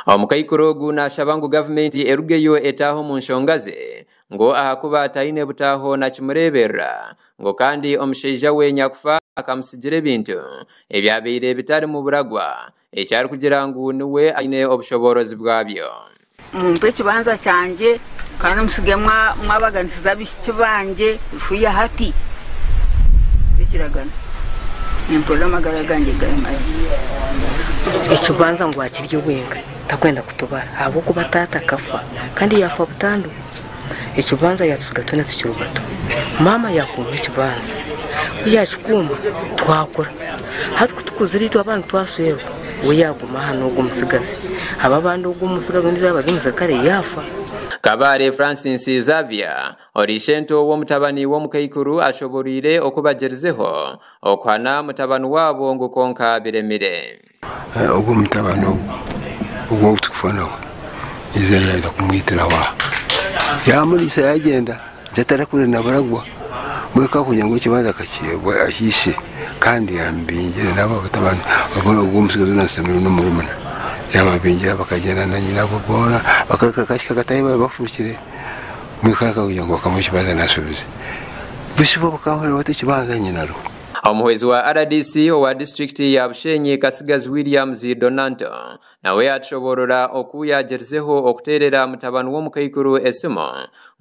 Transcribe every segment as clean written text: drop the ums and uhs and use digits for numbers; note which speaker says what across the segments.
Speaker 1: Omukaikuru nashabangu government erugeyo etaho mu nshongaze ngo ahakuba ataine butaho na kimureberera ngo kandi omusheija we nyakufa akamusigire bintu ebyabeire bitari mu buragwa ekyari kugira ngo niwe aine obushoborozi bwabyo.
Speaker 2: Mumpe kibanza cyanje kandi musigemwa mwabaganisiza bishiki banje ifuya hati bikiragana nimpola magara ganje gamaye
Speaker 3: ikibanza ngo akirye wenga takwenda kutubara abo kuba tata kafa kandi yafa butandu ikibanza yatusigatuna tukirubato mama yakumva ikibanza yachukumba twakora hatu kutukuzirito abantu twaswero we yaguma hano gumusigaze aba bandu gumusigaze ndiza bagimusakare yafa.
Speaker 1: Kabare Francis Xavier orishento wo mutabani wo mukaikuru ashoborire okubagerizeho okwana mutabani wabo ngo konka biremire
Speaker 4: ugo mutabano ugo tukufana izayenda kumwitira wa yamulisa yagenda jatara kure nabaragwa mweka kugira ngo kibaza kakiyebwe ahishe kandi yambingire nabo batabana babona ugo musigaze nasemero no murumana yababingira bakagenda na nyina bobona bakakashika gataye bafukire mwekaka kugira ngo bakamukibaza nasubize bishibo bakamwe bate kibaza nyina ro.
Speaker 1: Omuhwezi wa RDC wa district ya Bushenyi Kasigazi Williams Donanto nawe atshoborora okuyagerzeho okuterera mutabani wo mukaikuru esimo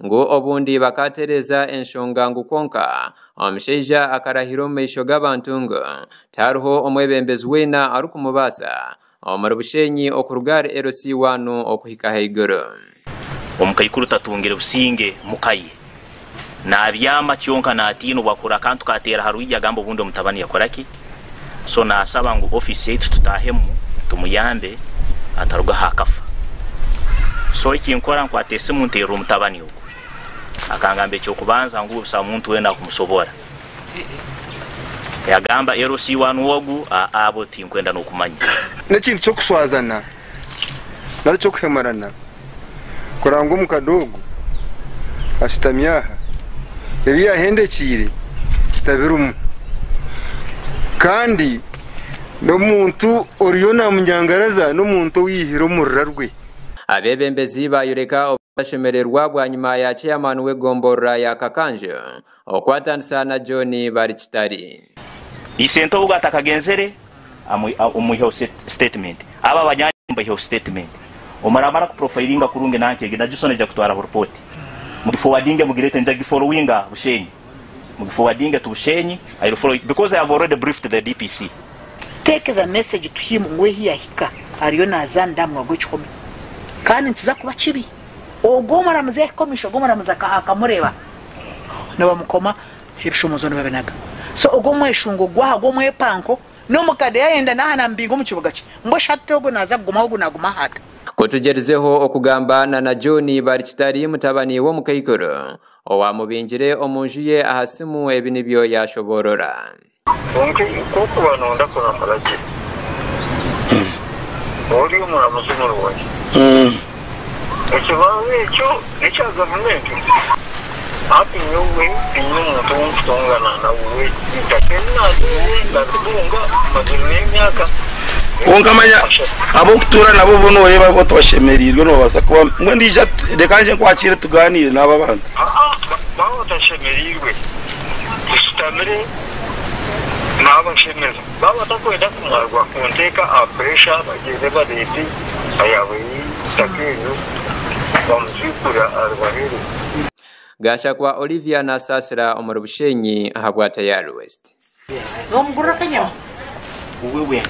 Speaker 1: ngo obundi bakatereza enshonga ngukonka omusheija akarahiro meisho gabantungo taruho omwebembezi wena arukumubasa omara Bushenyi okurugara RC1 okuhika haiguru
Speaker 5: omukaikuru tatungire businge mukaye na byama cyonka natino bakora kantu katera haruija gambo bundo mutabani yakoraki so na asaba ngo office yetu tutahemu tumuyambe ataruga hakafa so iki nkora nkwatese muntero mutabani uko akangambe cyo kubanza ngo busa muntu wenda kumusobora yagamba RC1 wogu abo tinkwenda no kumanya
Speaker 6: n'ikindi cyo kuswazana nari cyo kwemarana kurango mukadogo asitamyaha yari yahendekire tabirumu kandi no muntu oriona munyangaraza no muntu wihiro murarwe
Speaker 1: abebembezi bayureka obashemererwa bwanyuma ya chairman we gombora ya Kakanje okwatandisa na John Barikitari
Speaker 5: isento bugata kagenzere umuho statement aba banyamba ho statement omaramara ku profilinga kurunge nankege na Jusone ja kutwara report mugiforwardinge mugirete nja followinga Bushenyi mugiforwardinge to Bushenyi I will follow because I have already briefed the DPC.
Speaker 7: Take the message to him where he hika ariyo nazanda mwago chikomi kandi ntiza kuba kibi ogomara muze komisho gomara muzaka akamureba no bamukoma ibishomozo no babenaga so ogomwe shungo gwa gomwe panko no mukade yenda nahana mbingo mu kibuga cye mbo shatogo naza guma ugu naguma hata
Speaker 1: kutugerizeho okugambana na John Barikitari mutabani wo mukaikuru owamubingire omunjuye ahasimu ebinibyo yashoborora
Speaker 8: kuko banonda kora farage ori umuramuzi n'uruwaye ikibazo cyo government ati nyowe inyumuntu ntungana na we itakena ndakubunga madini y'imyaka
Speaker 6: ongamanya abo kutura nabo bono yeba bo twashemerirwe no baza kuba mwe ndija dekanje kwakira tuganire naba bantu
Speaker 8: bawo tashemerirwe tusitamire naba shemeza bawo takwenda kumwarwa kunteka a pressure bageze badeti ayawe takeyo bamuzikura arwahiri
Speaker 1: gasha kwa Olivia na Sasira omara Bushenyi habwa Tayari West
Speaker 7: ngomgura kanya
Speaker 5: Uwe